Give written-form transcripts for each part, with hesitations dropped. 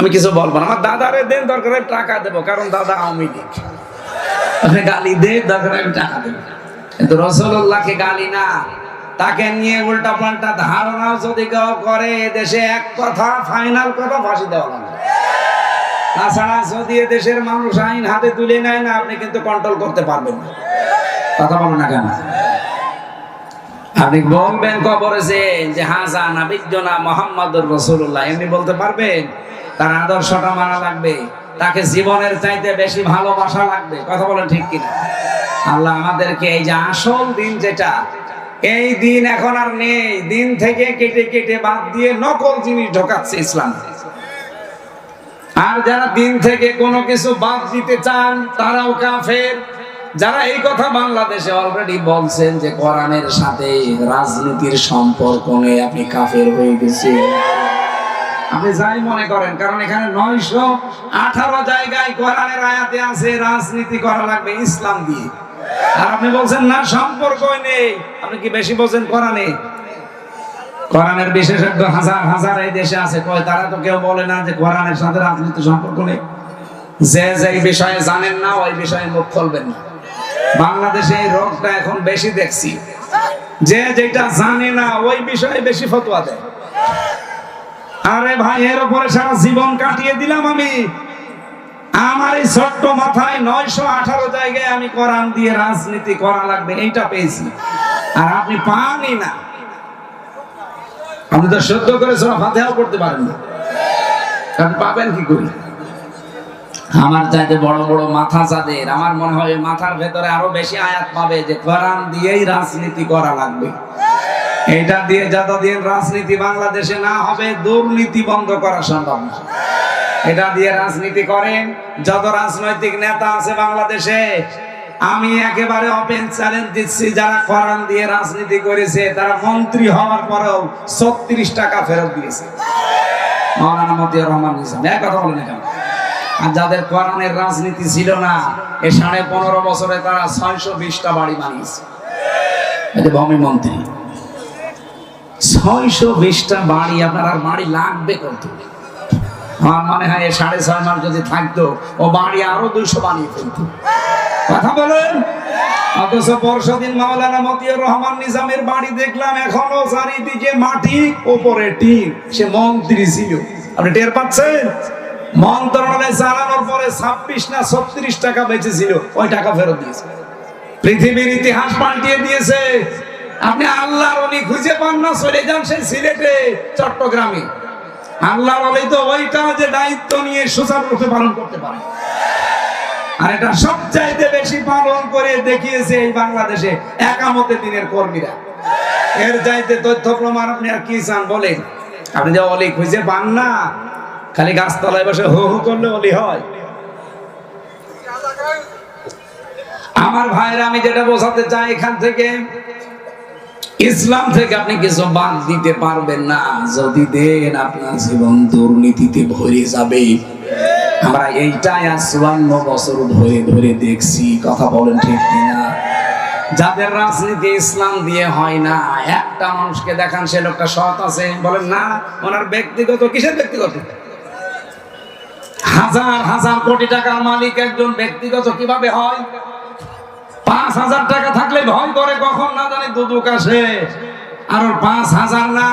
আমি কিছু বলবো না। আমার দাদারে দেন, দরকার টাকা দেবো, কারণ দাদা আওয়ামী লীগ। গালি দে, দরকার আমি টাকা দেবো, কিন্তু রাসূলুল্লাহকে গালি না। তাকে নিয়ে উল্টা পাল্টা ধারণা যদি কেউ করে, দেশে এক কথা ফাইনাল কথা, ফাঁসি দেওয়া লাগবে। তাছাড়া যদি দেশের মানুষ আইন হাতে তুলে নেয় না, আপনি কিন্তু কন্ট্রোল করতে পারবেন না। কথা বলো না কেন? আপনি বলবেন কবরে যে হাজা নাবিয়্যুনা মুহাম্মাদুর রাসূলুল্লাহ, এমনি বলতে পারবেন? তার আদর্শটা মানা লাগবে, তাকে জীবনের চাইতে বেশি ভালোবাসা লাগবে। কথা বলেন ঠিক কিনা? আল্লাহ আমাদেরকে এই যে আসল দিন, যেটা এই দিন এখন আর নেই, দিন থেকে কেটে কেটে বাদ দিয়ে নকল জিনিস ঢোকাচ্ছে ইসলাম। আর যারা দিন থেকে কোনো কিছু বাদ দিতে চান, তারাও কাফের। যারা এই কথা বাংলাদেশে অলরেডি বলছেন যে কোরআনের সাথে রাজনীতির সম্পর্ক নেই, আপনি কাফের হয়ে গেছেন। আপনি যাই মনে করেন, কারণ এখানে 918 জায়গায় কোরআনের আয়াতে আছে রাজনীতি করা লাগবে ইসলাম দিয়ে। আর আপনি বলছেন না, সম্পর্কই নেই। আপনি কি বেশি বলছেন কোরআনে? কোরআনের বিশেষজ্ঞ হাজার হাজার এই দেশে আছে, কয় তারা তো কেউ বলে না যে কোরআনের সাথে রাজনীতি সম্পর্ক নেই। যে যেই বিষয়ে জানেন না, ওই বিষয়ে মুখ খুলবেন না। বাংলাদেশে এই রোগটা এখন বেশি দেখছি, যে যেটা জানে না ওই বিষয়ে বেশি ফতোয়া দেয়। আরে ভাই, এর উপরে সারা জীবন কাটিয়ে দিলাম আমি। আমার এই ছোট্ট মাথায় 918 জায়গায় আমি কোরআন দিয়ে রাজনীতি করা লাগবে এইটা পেয়েছি, আর আপনি পানই না। আপনি তো সহ্য করে সূরা ফাতিহাও পড়তে পারেন না, আপনি পাবেন কি করে? আমার চাইতে বড় বড় মাথা যাদের, আমার মনে হয় মাথার ভেতরে আরো বেশি আয়াত পাবে যে কোরআন দিয়েই রাজনীতি করা লাগবে। এটা দিয়ে যতদিন রাজনীতি বাংলাদেশে না হবে, দুর্নীতি বন্ধ করা সম্ভব না। এটা দিয়ে রাজনীতি করেন যত রাজনৈতিক নেতা আছে বাংলাদেশে, আমি একেবারে ওপেন চ্যালেঞ্জ দিচ্ছি, যারা কোরআন দিয়ে রাজনীতি করেছে তারা মন্ত্রী হওয়ার পরেও 36 টাকা ফেরত দিয়েছে। মাওলানা মতিয়ার রহমান নিজাম, এক কথা বলেন কেন? আর যাদের কোরআনের রাজনীতি ছিল না, এই 15.5 বছরে তারা 620টা বাড়ি বানিয়েছে। এটা ভূমি মন্ত্রী, 620টা বাড়ি। আপনার আর বাড়ি লাগবে কত? আমার মনে হয় 6.5 মাস যদি থাকতো, ও বাড়ি আরো 200 বানিয়ে ফেলতো। কথা বলেন। অথচ পরশুদিন মাওলানা মতিয়ার রহমান নিজামের বাড়ি দেখলাম, এখনো চারিদিকে মাটি, উপরে টিন। সে মন্ত্রী ছিল, আপনি টের পাচ্ছেন? মন্ত্রণালয় চালানোর পরে 26 না 36 টাকা বেঁচেছিল, ওই টাকা ফেরত দিয়েছে। পৃথিবীর ইতিহাস পাল্টিয়ে দিয়েছে। আপনি আল্লাহর ওলি খুঁজে পান না, চলে যান সেই সিলেটে, চট্টগ্রামে। আল্লাহর ওলি তো ওইটা যে দায়িত্ব নিয়ে সুচারুরূপে পালন করতে পারে। আর এটা সবচাইতে বেশি পালন করে দেখিয়েছে এই বাংলাদেশে একামতে দিনের কর্মীরা। এর চাইতে তথ্য প্রমাণ আপনি আর কি চান বলেন? আপনি যে ওলি খুঁজে পান না, খালি গাছতলায় বসে হু হু করলে ওলি হয়? আমার ভাইরা, আমি যেটা বোঝাতে চাই, এখান থেকে ইসলাম থেকে আপনি কিছু বাদ দিতে পারবেন না। যদি দেন, আপনার জীবন দুর্নীতিতে ভরে যাবে। আমরা এইটাই 54 বছর ধরে ধরে দেখছি। কথা বলেন ঠিক কিনা? যাদের রাজনীতি ইসলাম দিয়ে হয় না, একটা মানুষকে দেখান সে লোকটা সৎ আছে, বলেন না ওনার ব্যক্তিগত, কিসের ব্যক্তিগত? হাজার হাজার কোটি টাকার মালিক একজন ব্যক্তিগত কিভাবে হয়? 5,000 টাকা থাকলে ভয় করে, কখন না জানি দুদুক আসে। আর 5,000 না,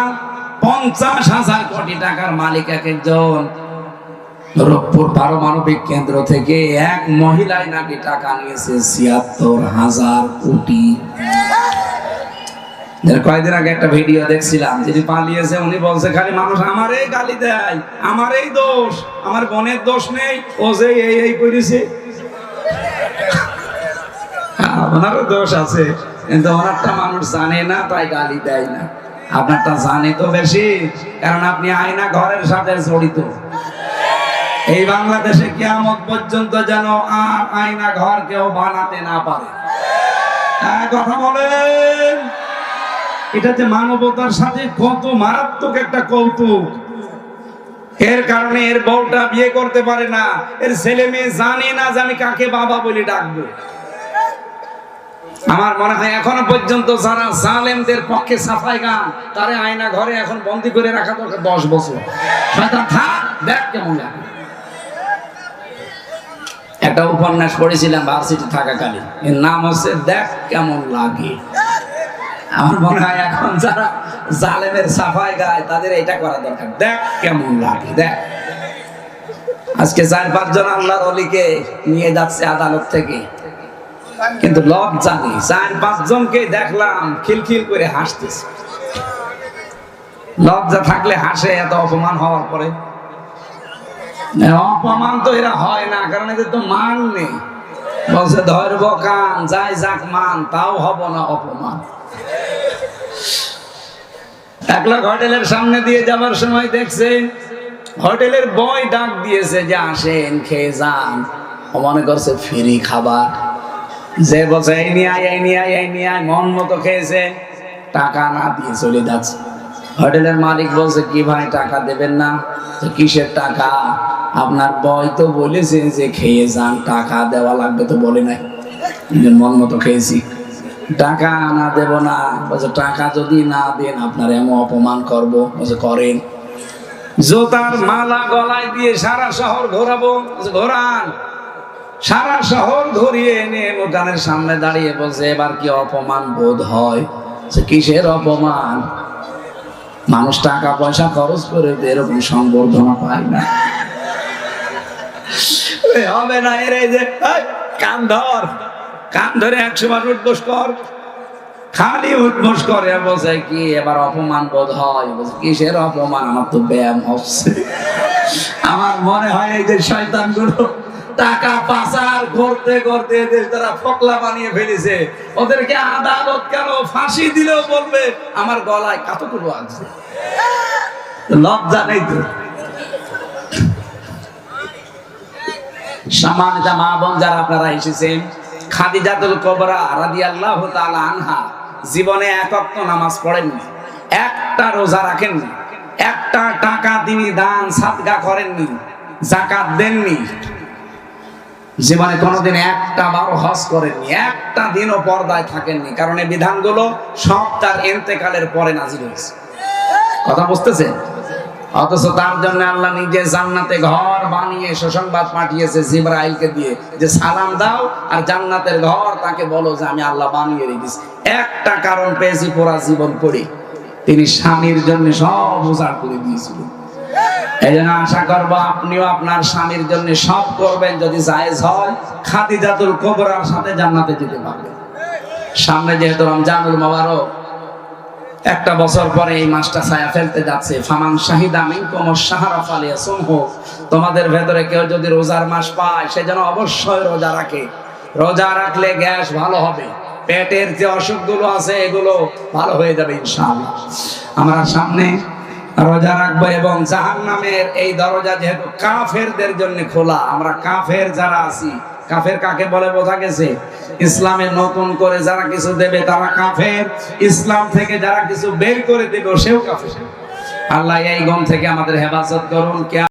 50,000 কোটি টাকার মালিক এক একজন। রূপপুর পারমাণবিক কেন্দ্র থেকে এক মহিলায় নাকি টাকা নিয়েছে 76,000 কোটি। কয়েকদিন আগে একটা ভিডিও দেখছিলাম, যিনি পালিয়েছে উনি বলছে খালি মানুষ আমারই গালি দেয়, আমারই দোষ, আমার বোনের দোষ নেই, ও যে এই করেছে। ওনারও দোষ আছে, কিন্তু ওনারটা মানুষ জানে না, তাই গালি দেয় না। আপনারটা জানে তো বেশি, কারণ আপনি আয়না ঘরের সাথে জড়িত। এই বাংলাদেশে কিয়ামত পর্যন্ত যেন আর আয়না ঘর কেউ বানাতে না পারে। কথা বলেন। এটা যে মানবতার সাথে কত মারাত্মক একটা কৌতুক। এর কারণে এর বউটা বিয়ে করতে পারে না, এর ছেলে মেয়ে জানে না যে আমি কাকে বাবা বলে ডাকবো। আমার মনে হয় এখনো পর্যন্ত যারা জালেমদের পক্ষে সাফাই গান, তারে আয়না ঘরে এখন বন্দী করে রাখা দরকার 10 বছর। শয়তান থাক, দেখ কেমন লাগে। একটা উপন্যাস পড়েছিলাম ভার্সিটি থাকাকালীন, এর নাম হচ্ছে দেখ কেমন লাগে। আমার মনে হয় এখন যারা জালেমের সাফাই গায় তাদের এটা করা দরকার, দেখ কেমন লাগে। দেখ আজকে 4-5 জন আল্লাহর ওলিকে নিয়ে যাচ্ছে আদালত থেকে, কিন্তু লজ্জা নেই। 4-5 জনকে দেখলাম খিলখিল করে হাসতেছে। লজ্জা থাকলে হাসে এত অপমান হওয়ার পরে? অপমান তো এরা হয় না, কারণ এদের তো মান নেই। বলছে ধরব কান, যাই যাক মান, তাও হব না অপমান। 1 লাখ হোটেলের সামনে দিয়ে যাবার সময় দেখছে হোটেলের বয় ডাক দিয়েছে যে আসেন খেয়ে যান। ও মনে করছে ফ্রি খাবার, যে বলছে এই নিয়ে আয়, এই নিয়ে আয়, এই নিয়ে আয়, মন মতো খেয়েছে, টাকা না দিয়ে চলে যাচ্ছে। হোটেলের মালিক বলছে কি ভাই টাকা দেবেন না? কিসের টাকা? আপনার বয় তো বলেছে যে খেয়ে যান, টাকা দেওয়া লাগবে তো বলে নাই, মন মতো খেয়েছি, টাকা না দেব না। বলছে টাকা যদি না দেন আপনার এমন অপমান করবো। বলছে করেন। জোতার মালা গলায় দিয়ে সারা শহর ঘোরাবো। ঘোরান। সারা শহর ঘুরিয়ে এনে দোকানের সামনে দাঁড়িয়ে বলছে এবার কি অপমান বোধ হয়? কিসের অপমান? মানুষ টাকা পয়সা খরচ করে এরকম সংবর্ধনা পায় না। হবে না এর যে কান ধর, কান ধরে 100 বার উঠবোস কর, খালি উঠবোস করে। বলছে কি এবার অপমান বোধ হয়? বলছে কিসের অপমান? আমার তো ব্যায়াম হচ্ছে। আমার মনে হয় এই যে শয়তানগুলো টাকা পাচার করতে করতে এদের তারা ফকলা বানিয়ে ফেলেছে। ওদেরকে আদালত কেন ফাঁসি দিলেও বলবে আমার গলায় কতটুকু আছে, লজ্জা নেই তো। সম্মানিত মা বোন যারা আপনারা এসেছেন, খাদিজাতুল কুবরা রাদিয়াল্লাহু তাআলা আনহা জীবনে 1 ওয়াক্ত নামাজ পড়েননি, একটা রোজা রাখেননি, একটা টাকা তিনি দান সাদকা করেননি, যাকাত দেননি, জীবনে কোনোদিন একটা বারো হজ করেননি, একটা দিনও পর্দায় থাকেননি। কারণ এই বিধানগুলো সব তার ইন্তেকালের পরে নাজিল হয়েছে। কথা বুঝতেছেন? অথচ তার জন্য আল্লাহ নিজে জান্নাতে ঘর বানিয়ে সুসংবাদ পাঠিয়েছে জিবরাইলকে দিয়ে যে সালাম দাও আর জান্নাতের ঘর তাকে বলো যে আমি আল্লাহ বানিয়ে রেখেছি। একটা কারণ পেয়েছি পুরা জীবন পড়ে, তিনি স্বামীর জন্য সব উজাড় করে দিয়েছিলেন। এই জন্য আশা করবো আপনিও আপনার স্বামীর জন্য সব করবেন, যদি জায়েজ হয় খাদিজাতুল কুবরার সাথে জান্নাতে যেতে পারবেন। সামনে যেহেতু রমজানুল মুবারক, 1 বছর পরে এই মাসটা ছায়া ফেলতে যাচ্ছে। ফামান শাহিদা মিনকুমুশ শাহরা ফালিয়াসুমহু, তোমাদের ভেতরে কেউ যদি রোজার মাস পায় সে যেন অবশ্যই রোজা রাখে। রোজা রাখলে গ্যাস ভালো হবে, পেটের যে অসুখগুলো আছে এগুলো ভালো হয়ে যাবে ইনশাআল্লাহ। আমরা সামনে রোজা রাখবো এবং জাহান্নামের এই দরজা যেহেতু কাফেরদের জন্য খোলা, আমরা কাফের যারা আছি, কাফের কাকে বলে বোঝা গেছে? ইসলামে নতুন করে যারা কিছু দেবে তারা কাফের, ইসলাম থেকে যারা কিছু বের করে দেবে সেও কাফের। আল্লাহ এই গম থেকে আমাদের হেফাজত করুন।